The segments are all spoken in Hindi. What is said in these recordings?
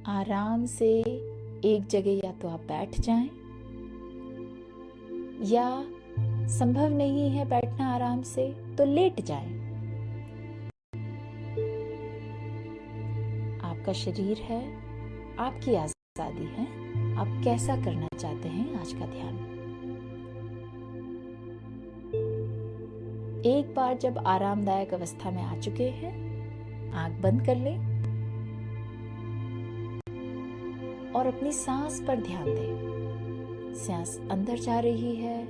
आराम से एक जगह या तो आप बैठ जाएं, या संभव नहीं है बैठना आराम से तो लेट जाएं। आपका शरीर है, आपकी आजादी है, आप कैसा करना चाहते हैं आज का ध्यान। एक बार जब आरामदायक अवस्था में आ चुके हैं, आंख बंद कर लें और अपनी सांस पर ध्यान दें। सांस अंदर जा रही है,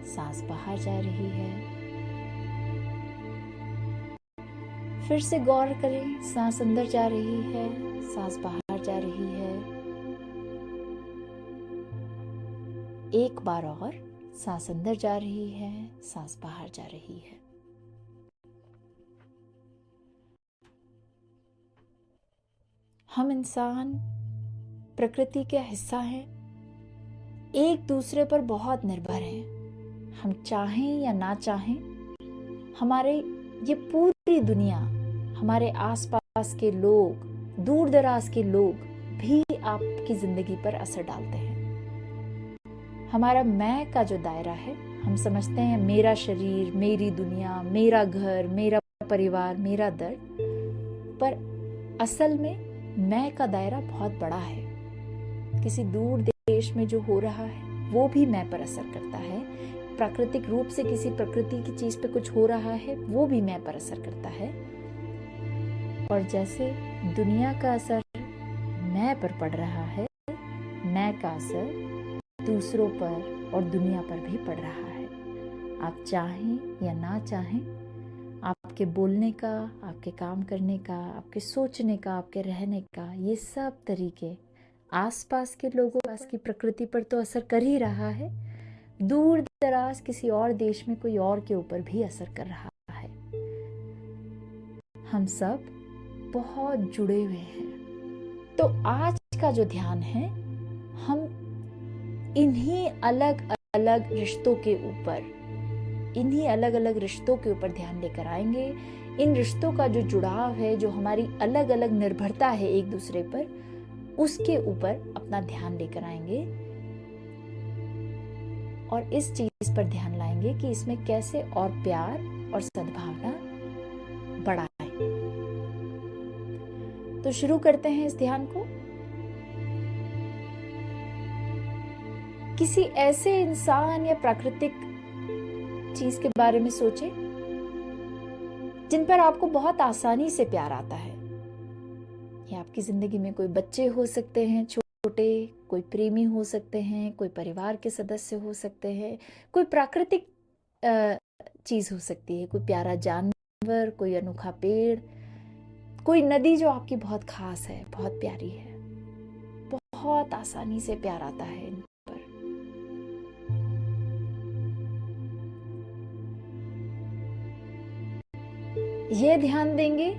सांस बाहर जा रही है। फिर से गौर करें, सांस अंदर जा रही है, सांस बाहर जा रही है। एक बार और, सांस अंदर जा रही है, सांस बाहर जा रही है। हम इंसान प्रकृति के हिस्सा हैं, एक दूसरे पर बहुत निर्भर हैं। हम चाहें या ना चाहें, हमारे ये पूरी दुनिया, हमारे आसपास के लोग, दूर दराज के लोग भी आपकी जिंदगी पर असर डालते हैं। हमारा मैं का जो दायरा है, हम समझते हैं मेरा शरीर, मेरी दुनिया, मेरा घर, मेरा परिवार, मेरा दर्द, पर असल में मैं का दायरा बहुत बड़ा है। किसी दूर देश में जो हो रहा है वो भी मैं पर असर करता है। प्राकृतिक रूप से किसी प्रकृति की चीज पे कुछ हो रहा है, वो भी मैं पर असर करता है। और जैसे दुनिया का असर मैं पर पड़ रहा है, मैं का असर दूसरों पर और दुनिया पर भी पड़ रहा है। आप चाहें या ना चाहें, आपके बोलने का, आपके काम करने का, आपके सोचने का, आपके रहने का, ये सब तरीके आसपास के लोगों, पास की प्रकृति पर तो असर कर ही रहा है, दूर दराज किसी और देश में कोई और के ऊपर भी असर कर रहा है। हम सब बहुत जुड़े हुए हैं। तो आज का जो ध्यान है, हम इन्हीं अलग अलग रिश्तों के ऊपर, इन्हीं अलग अलग रिश्तों के ऊपर ध्यान लेकर आएंगे। इन रिश्तों का जो जुड़ाव है, जो हमारी अलग अलग निर्भरता है एक दूसरे पर, उसके ऊपर अपना ध्यान लेकर आएंगे और इस चीज पर ध्यान लाएंगे कि इसमें कैसे और प्यार और सद्भावना बढ़ाएं। तो शुरू करते हैं इस ध्यान को। किसी ऐसे इंसान या प्राकृतिक चीज के बारे में सोचें जिन पर आपको बहुत आसानी से प्यार आता है। या आपकी जिंदगी में कोई बच्चे हो सकते हैं छोटे, कोई प्रेमी हो सकते हैं, कोई परिवार के सदस्य हो सकते हैं, कोई प्राकृतिक चीज हो सकती है, कोई प्यारा जानवर, कोई अनोखा पेड़, कोई नदी जो आपकी बहुत खास है, बहुत प्यारी है। बहुत आसानी से प्यार आता है इन पर। यह ध्यान देंगे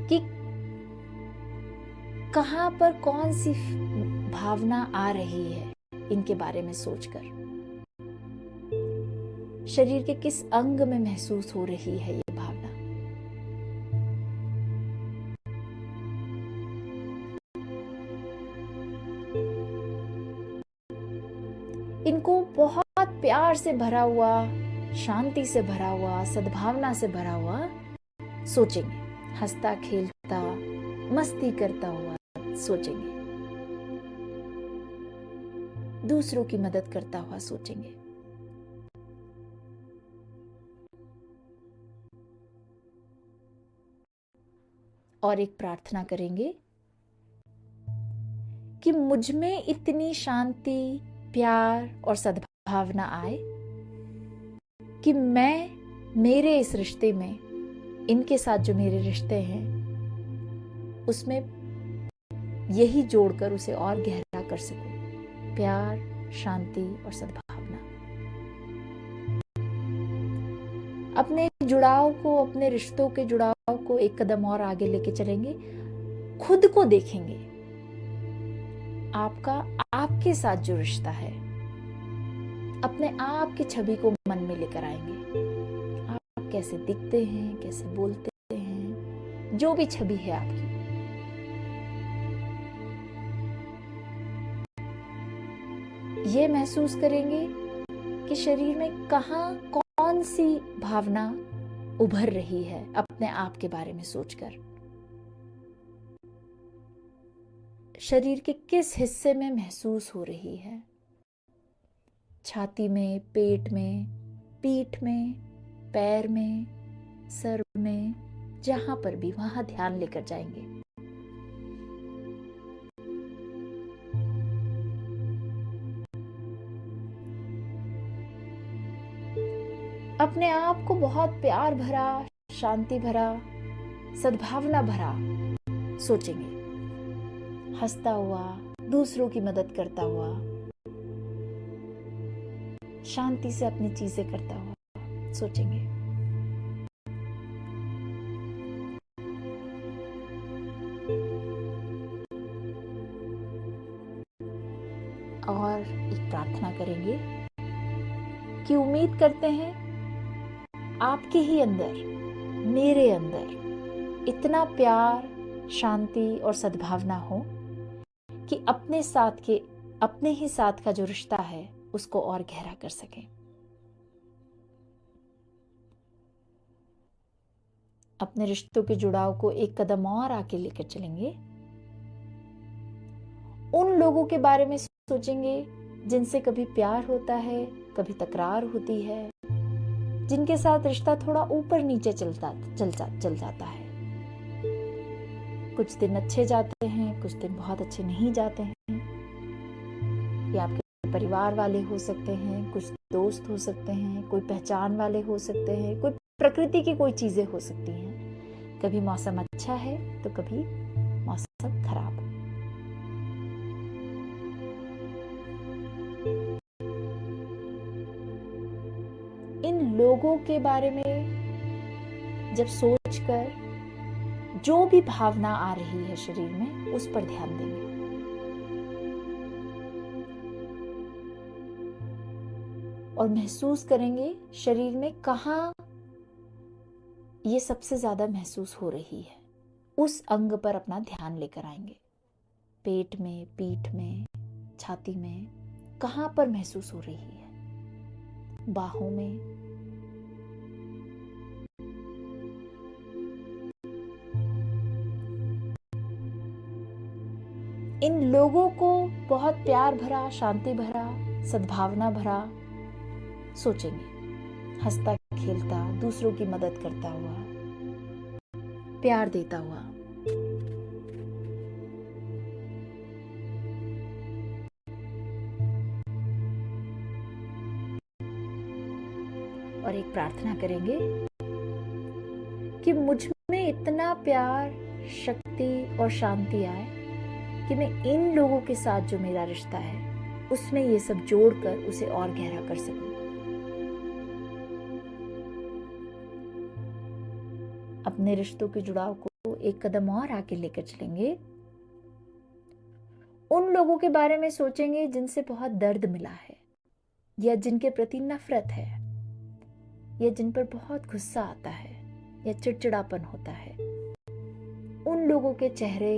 कि कहां पर कौन सी भावना आ रही है इनके बारे में सोचकर। शरीर के किस अंग में महसूस हो रही है ये भावना। इनको बहुत प्यार से भरा हुआ, शांति से भरा हुआ, सद्भावना से भरा हुआ सोचेंगे। हंसता खेलता, मस्ती करता हुआ सोचेंगे। दूसरों की मदद करता हुआ सोचेंगे। और एक प्रार्थना करेंगे कि मुझ में इतनी शांति, प्यार और सद्भावना आए कि मैं मेरे इस रिश्ते में, इनके साथ जो मेरे रिश्ते हैं, उसमें यही जोड़कर उसे और गहरा कर सकूं। प्यार, शांति और सद्भावना। अपने जुड़ाव को, अपने रिश्तों के जुड़ाव को एक कदम और आगे लेके चलेंगे। खुद को देखेंगे, आपका आपके साथ जो रिश्ता है, अपने आप की छवि को मन में लेकर आएंगे। आप कैसे दिखते हैं, कैसे बोलते हैं, जो भी छवि है आपकी, ये महसूस करेंगे कि शरीर में कहाँ कौन सी भावना उभर रही है अपने आप के बारे में सोचकर। शरीर के किस हिस्से में महसूस हो रही है, छाती में, पेट में, पीठ में, पैर में, सर में, जहां पर भी, वहां ध्यान लेकर जाएंगे। अपने आप को बहुत प्यार भरा, शांति भरा, सद्भावना भरा सोचेंगे, हंसता हुआ, दूसरों की मदद करता हुआ, शांति से अपनी चीजें करता हुआ सोचेंगे। और एक प्रार्थना करेंगे कि उम्मीद करते हैं आपके ही अंदर, मेरे अंदर इतना प्यार, शांति और सद्भावना हो कि अपने ही साथ का जो रिश्ता है उसको और गहरा कर सकें। अपने रिश्तों के जुड़ाव को एक कदम और आगे लेकर चलेंगे। उन लोगों के बारे में सोचेंगे जिनसे कभी प्यार होता है, कभी तकरार होती है, जिनके साथ रिश्ता थोड़ा ऊपर नीचे चल जाता है। कुछ दिन अच्छे जाते हैं, कुछ दिन बहुत अच्छे नहीं जाते हैं। ये आपके परिवार वाले हो सकते हैं, कुछ दोस्त हो सकते हैं, कोई पहचान वाले हो सकते हैं, कोई प्रकृति की कोई चीजें हो सकती हैं। कभी मौसम अच्छा है तो कभी मौसम खराब। इन लोगों के बारे में जब सोचकर जो भी भावना आ रही है शरीर में, उस पर ध्यान देंगे। और महसूस करेंगे शरीर में कहाँ ये सबसे ज्यादा महसूस हो रही है। उस अंग पर अपना ध्यान लेकर आएंगे। पेट में, पीठ में, छाती में, कहाँ पर महसूस हो रही है, बाहों में। इन लोगों को बहुत प्यार भरा, शांति भरा, सद्भावना भरा सोचेंगे, हंसता खेलता, दूसरों की मदद करता हुआ, प्यार देता हुआ। और एक प्रार्थना करेंगे कि मुझ में इतना प्यार, शक्ति और शांति आए कि मैं इन लोगों के साथ जो मेरा रिश्ता है उसमें ये सब जोड़कर उसे और गहरा कर सकूं। अपने रिश्तों के जुड़ाव को एक कदम और आगे लेकर चलेंगे। उन लोगों के बारे में सोचेंगे जिनसे बहुत दर्द मिला है, या जिनके प्रति नफरत है, या जिन पर बहुत गुस्सा आता है या चिड़चिड़ापन होता है। उन लोगों के चेहरे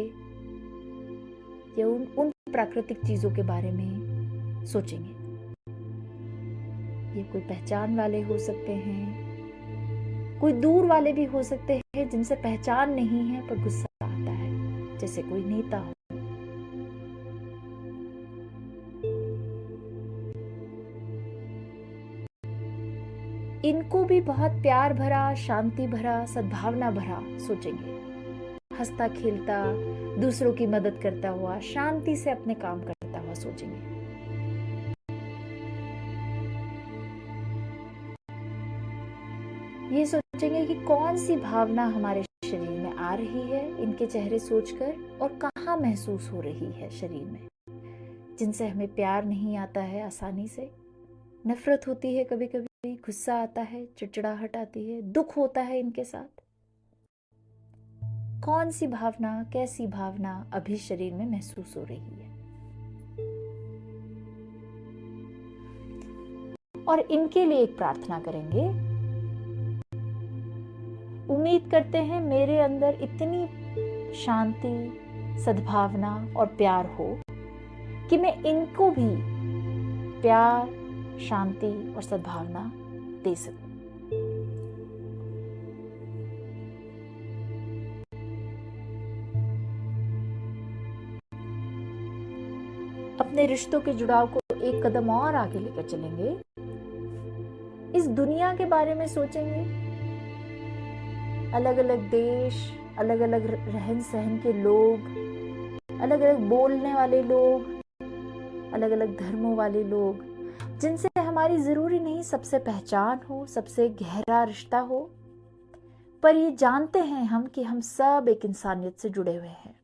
या उन प्राकृतिक चीजों के बारे में सोचेंगे। ये कोई पहचान वाले हो सकते हैं, कोई दूर वाले भी हो सकते हैं जिनसे पहचान नहीं है पर गुस्सा आता है, जैसे कोई नेता हो। इनको भी बहुत प्यार भरा, शांति भरा, सद्भावना भरा सोचेंगे, हंसता खेलता, दूसरों की मदद करता हुआ, शांति से अपने काम करता हुआ सोचेंगे। ये सोचेंगे कि कौन सी भावना हमारे शरीर में आ रही है इनके चेहरे सोचकर, और कहाँ महसूस हो रही है शरीर में, जिनसे हमें प्यार नहीं आता है आसानी से, नफरत होती है, कभी कभी गुस्सा आता है, चिड़चिड़ाहट आती है, दुख होता है इनके साथ। कौन सी भावना, कैसी भावना अभी शरीर में महसूस हो रही है। और इनके लिए एक प्रार्थना करेंगे। उम्मीद करते हैं मेरे अंदर इतनी शांति, सद्भावना और प्यार हो कि मैं इनको भी प्यार, शांति और सद्भावना दे सकूं। अपने रिश्तों के जुड़ाव को एक कदम और आगे लेकर चलेंगे। इस दुनिया के बारे में सोचेंगे। अलग अलग देश, अलग अलग रहन सहन के लोग, अलग अलग बोलने वाले लोग, अलग अलग धर्मों वाले लोग, जिनसे हमारी जरूरी नहीं सबसे पहचान हो, सबसे गहरा रिश्ता हो, पर ये जानते हैं हम कि हम सब एक इंसानियत से जुड़े हुए हैं।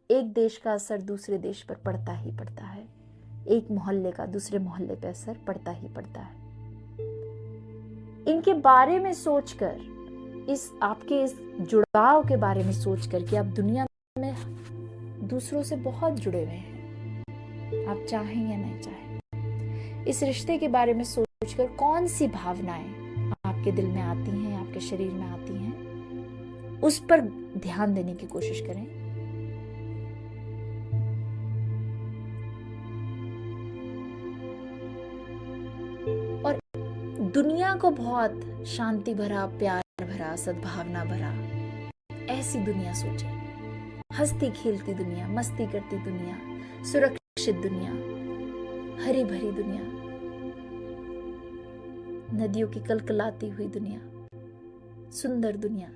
एक देश का असर दूसरे देश पर पड़ता ही पड़ता है, एक मोहल्ले का दूसरे मोहल्ले पर असर पड़ता ही पड़ता है। इनके बारे में सोचकर, आपके इस जुड़ाव के बारे में सोचकर कि आप दुनिया में दूसरों से बहुत जुड़े हुए हैं, आप चाहें या नहीं चाहें, इस रिश्ते के बारे में सोचकर कौन सी भावनाएं आपके दिल में आती हैं, आपके शरीर में आती हैं, उस पर ध्यान देने की कोशिश करें। और दुनिया को बहुत शांति भरा, प्यार भरा, सद्भावना भरा ऐसी दुनिया सोचें। हंसती खेलती दुनिया, मस्ती करती दुनिया, सुरक्षित दुनिया, हरी भरी दुनिया, नदियों की कलकलाती हुई दुनिया, सुंदर दुनिया,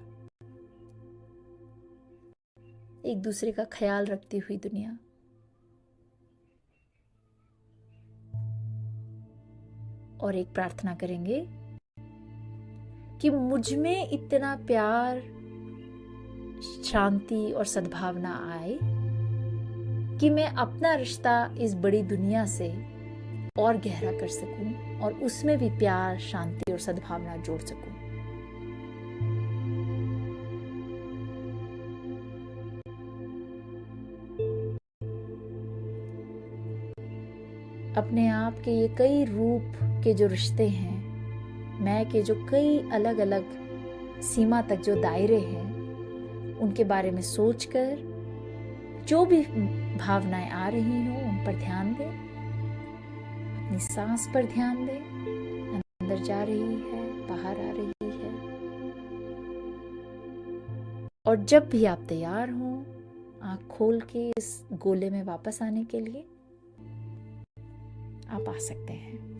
एक दूसरे का ख्याल रखती हुई दुनिया। और एक प्रार्थना करेंगे कि मुझ में इतना प्यार, शांति और सद्भावना आए कि मैं अपना रिश्ता इस बड़ी दुनिया से और गहरा कर सकूं और उसमें भी प्यार, शांति और सद्भावना जोड़ सकूं। अपने आप के ये कई रूप के जो रिश्ते हैं, मैं के जो कई अलग अलग सीमा तक जो दायरे हैं, उनके बारे में सोचकर जो भी भावनाएं आ रही हो उन पर ध्यान दें। अपनी सांस पर ध्यान दें, अंदर जा रही है, बाहर आ रही है। और जब भी आप तैयार हो, आंख खोल के इस गोले में वापस आने के लिए आप आ सकते हैं।